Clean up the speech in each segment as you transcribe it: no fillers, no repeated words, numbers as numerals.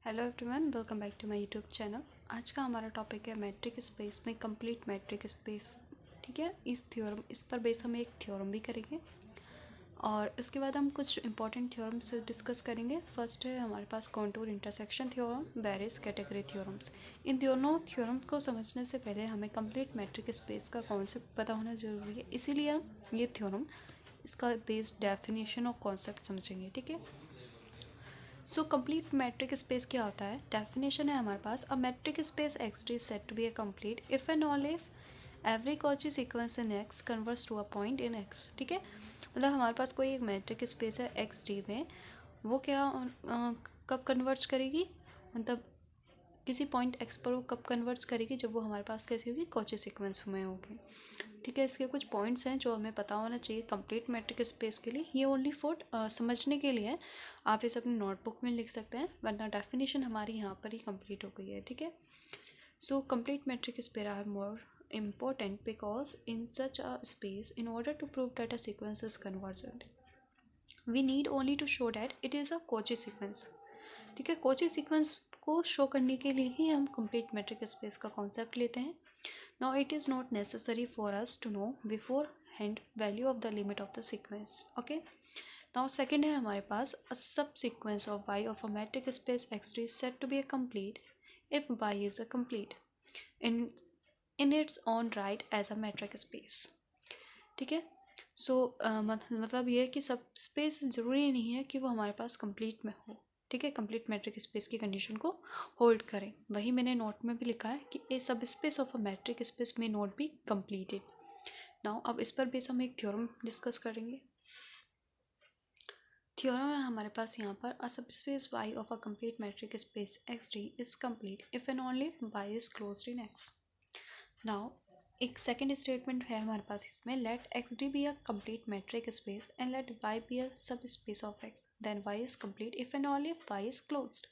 Hello everyone, welcome back to my YouTube channel. आज का हमारा टॉपिक है मैट्रिक स्पेस में कंप्लीट मैट्रिक स्पेस। ठीक है, इस पर बेस हम एक थ्योरम भी करेंगे और इसके बाद हम कुछ इंपॉर्टेंट थ्योरम्स डिस्कस करेंगे। फर्स्ट है हमारे पास Cantor intersection theorem, various category theorems. इन दोनों थ्योरम को समझने से पहले हमें कंप्लीट मैट्रिक स्पेस का कॉन्सेप्ट पता होना ज़रूरी है, इसीलिए हम ये थ्योरम इसका बेस्ड डेफिनेशन और कॉन्सेप्ट समझेंगे। ठीक है, सो कंप्लीट मैट्रिक स्पेस क्या होता है? डेफिनेशन है हमारे पास, a metric space X D set to be a complete if and all if every Cauchy sequence in X converges to a point in X. ठीक है, मतलब हमारे पास कोई एक मैट्रिक स्पेस है एक्स डी में, वो क्या कब कन्वर्ज करेगी, मतलब किसी पॉइंट एक्स पर वो कब कन्वर्ज करेगी, जब वो हमारे पास कैसी होगी, कॉची सीक्वेंस में होगी। ठीक है, इसके कुछ पॉइंट्स हैं जो हमें पता होना चाहिए कंप्लीट मैट्रिक स्पेस के लिए। ये ओनली फॉर समझने के लिए है, आप इसे अपनी नोटबुक में लिख सकते हैं, वरना डेफिनेशन हमारी यहाँ पर ही कंप्लीट हो गई है। ठीक है, so complete metric space are more important because in such a space, in order to prove that a sequence is convergent, we need only to show that it is a Cauchy sequence. ठीक है, Cauchy sequence को show करने के लिए ही हम complete metric space का concept लेते हैं। Now it is not necessary for us to know beforehand value of the limit of the sequence. Okay. Now second है हमारे पास, a subsequence of y of a metric space x3 is said to be a complete if y is a complete in its own right as a metric space. ठीक है, सो मतलब ये है कि सब space ज़रूरी नहीं है कि वो हमारे पास कंप्लीट में हो। ठीक है, कंप्लीट मैट्रिक स्पेस की कंडीशन को होल्ड करें। वही मैंने नोट में भी लिखा है कि ए सब space of a metric space में नोट बी कंप्लीटेड। नाउ अब इस पर बेस हम एक थ्योरम डिस्कस करेंगे। थ्योरम है हमारे पास यहाँ पर, a subspace Y of a complete metric space X D is complete if and only Y is closed in X. Now एक सेकेंड स्टेटमेंट है हमारे पास इसमें, let X D be a complete metric space and let Y be a subspace of X, then Y is complete if and only if Y is closed.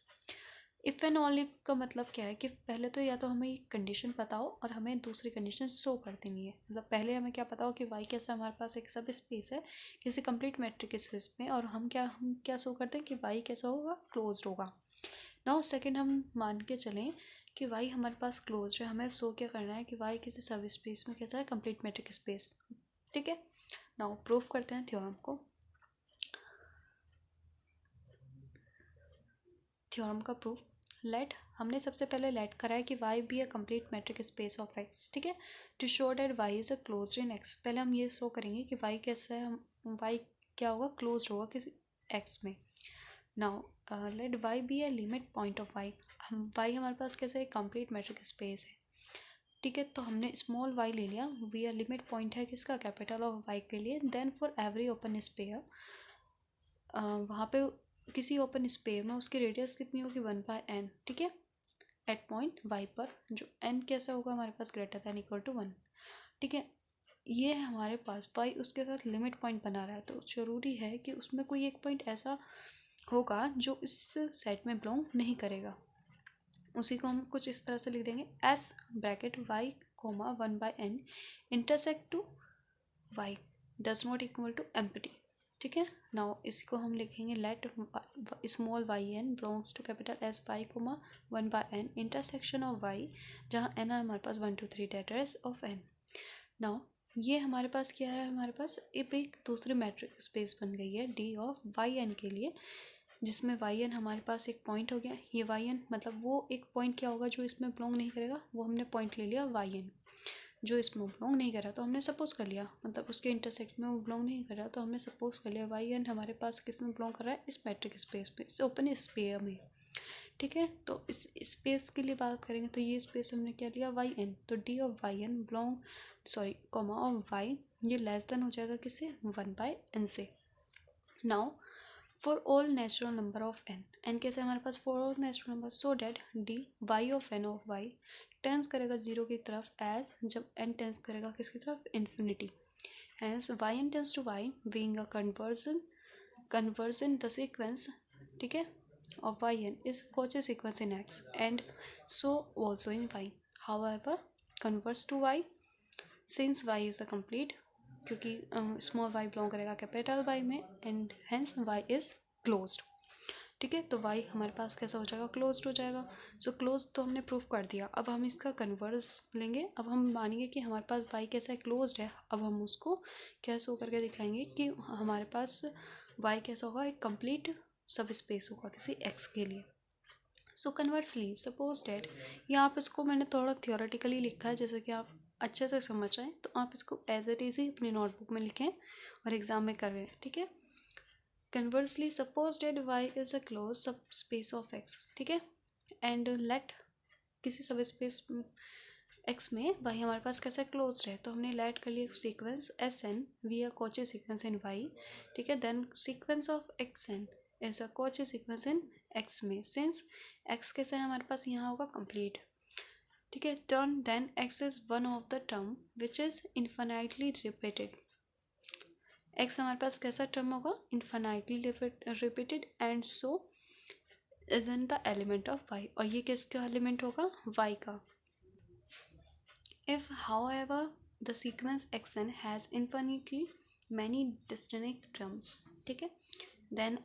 If and only if का मतलब क्या है कि पहले तो या तो हमें एक कंडीशन पता हो और हमें दूसरी कंडीशन शो कर देनी है। मतलब पहले हमें क्या पता हो कि वाई कैसा हमारे पास एक सब स्पेस है किसी कंप्लीट मैट्रिक स्पेस में, और हम क्या शो करते हैं कि वाई कैसा होगा, क्लोज्ड होगा। नाउ सेकंड हम मान के चलें कि वाई हमारे पास क्लोज्ड है, हमें शो क्या करना है कि वाई किसी सब स्पेस में कैसा है, कंप्लीट मैट्रिक स्पेस। ठीक है, नाउ प्रूफ करते हैं थ्योरम को। थ्योरम का प्रूफ, लेट हमने सबसे पहले लेट करा है कि Y be a complete metric space of X. ठीक है, to show that Y is a closed in X, पहले हम ये शो करेंगे कि वाई कैसा है, हम वाई क्या होगा, क्लोज्ड होगा किसी एक्स में। Now let Y be a limit point of Y, हम वाई हमारे पास कैसे है, कंप्लीट मैट्रिक स्पेस है। ठीक है, तो हमने स्मॉल वाई ले लिया, वी अ लिमिट पॉइंट है किसका, कैपिटल ऑफ वाई के लिए। Then for every open sphere, वहाँ पे किसी ओपन स्पेयर में उसकी रेडियस कितनी होगी, 1/n। ठीक है, एट पॉइंट वाई पर जो n कैसा होगा हमारे पास, ग्रेटर दैन इक्वल टू 1। ठीक है, ये है हमारे पास वाई उसके साथ लिमिट पॉइंट बना रहा है, तो ज़रूरी है कि उसमें कोई एक पॉइंट ऐसा होगा जो इस सेट में बिलोंग नहीं करेगा। उसी को हम कुछ इस तरह से लिख देंगे, S bracket Y comma 1/n intersect to Y does not equal to empty. ठीक है, नाउ इसको हम लिखेंगे, let small Y N belongs to capital S Y comma 1/n intersection of Y, जहाँ एन है हमारे पास 1 2 3 डेटर्स ऑफ एन। नाउ ये हमारे पास क्या है, हमारे पास एक दूसरी मैट्रिक स्पेस बन गई है डी ऑफ वाई एन के लिए, जिसमें वाई एन हमारे पास एक पॉइंट हो गया। ये वाई एन मतलब वो एक पॉइंट क्या होगा जो इसमें बिलोंग नहीं करेगा, वो हमने पॉइंट ले लिया वाई एन जो इसमें बिलोंग नहीं कर रहा, तो हमने सपोज कर लिया, मतलब उसके इंटरसेक्ट में वो बिलोंग नहीं कर रहा, तो हमने सपोज कर लिया वाई एन हमारे पास किस में बिलोंग कर रहा है, इस मैट्रिक स्पेस में, इस ओपन स्पेयर में। ठीक है, तो इस स्पेस के लिए बात करेंगे तो ये स्पेस हमने क्या लिया, वाई एन, तो D of Y N belong comma of Y, ये लेस देन हो जाएगा किससे, 1/n से। Now for all natural number of N, N कैसे हमारे पास, for all natural number, so that D Y of N of Y tends करेगा zero की तरफ एज जब एन टेंस करेगा किसकी तरफ, infinity. Hence Y N tends to Y being a convergent the sequence, ठीक है, of yn is Cauchy sequence in x and so also in y. However, converse to y, since y is the complete, क्योंकि small y belong करेगा capital y में, and hence y is closed। ठीक है। तो Y हमारे पास कैसा हो जाएगा, क्लोज्ड हो जाएगा। सो क्लोज तो हमने प्रूफ कर दिया। अब हम इसका कन्वर्स लेंगे। अब हम मानेंगे कि हमारे पास वाई कैसा है, क्लोज्ड है। अब हम उसको क्या शो करके दिखाएंगे कि हमारे पास वाई कैसा होगा, एक कंप्लीट सब स्पेस होगा किसी एक्स के लिए। सो कन्वर्सली सपोज डैट, यहाँ आप इसको मैंने थोड़ा थियोरेटिकली लिखा है, जैसे कि आप अच्छे से समझ आए तो आप इसको एज इट इज ही अपनी नोटबुक में लिखें और एग्जाम में करें, ठीक है। Conversely suppose date Y is a close सब स्पेस ऑफ एक्स, ठीक है। एंड लेट किसी सब स्पेस एक्स में वाई हमारे पास कैसा क्लोज है, तो हमने लेट कर लिया sequence S N be a Cauchy sequence in Y, ठीक है। Then sequence of X N is a Cauchy sequence in X में, सिंस एक्स कैसा है हमारे पास यहाँ होगा कंप्लीट, ठीक है। Turn then X is one of the term which is infinitely repeated. X हमारे पास कैसा टर्म होगा, infinitely repeated, and so is in the element of Y, और ये किसका एलिमेंट होगा, वाई का। If however the sequence xn has infinitely many distinct terms, ठीक है, then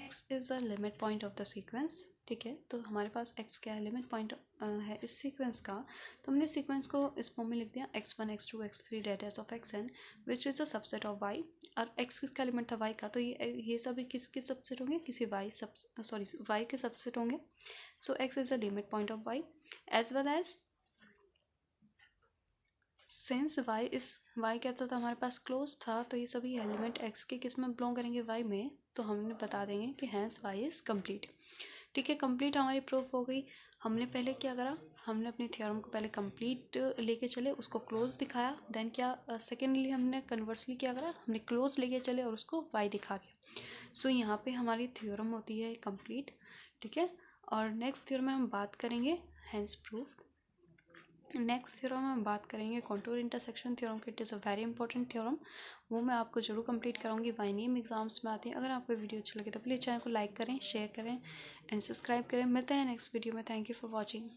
x is a limit point of the sequence, ठीक है। तो हमारे पास x क्या है, लिमिट पॉइंट है इस सीक्वेंस का। तो हमने सीक्वेंस को इस फॉर्म में लिख दिया x1 x2 x3 that S of xn which is a subset of y, और x किसका एलिमेंट था, y का। तो ये सभी किसके सबसेट होंगे, किसी y y के सबसेट होंगे। So x is a limit point of y as well as since y कहता था हमारे पास क्लोज था, तो ये सभी एलिमेंट x के किस में बिलोंग करेंगे, y में। तो हमने बता देंगे कि हैंस y इज कंप्लीट, ठीक है। कंप्लीट हमारी प्रूफ हो गई। हमने पहले क्या करा, हमने अपने थ्योरम को पहले कंप्लीट लेके चले, उसको क्लोज दिखाया। देन क्या सेकेंडली हमने कन्वर्सली क्या करा, हमने क्लोज लेके चले और उसको y दिखा दिया। सो यहाँ पे हमारी थ्योरम होती है कंप्लीट, ठीक है। और नेक्स्ट थ्योरम में हम बात करेंगे हैंस प्रूफ। नेक्स्ट थ्योरम में हम बात करेंगे कॉन्टूर इंटरसेक्शन थ्योरम की। It is a very important theorem, वो मैं आपको जरूर कंप्लीट कराऊंगी, वाइनियम एग्जाम्स में आती है। अगर आपको वीडियो अच्छा लगे तो प्लीज़ चैनल को लाइक करें, शेयर करें एंड सब्सक्राइब करें। मिलते हैं नेक्स्ट वीडियो में। Thank you for watching.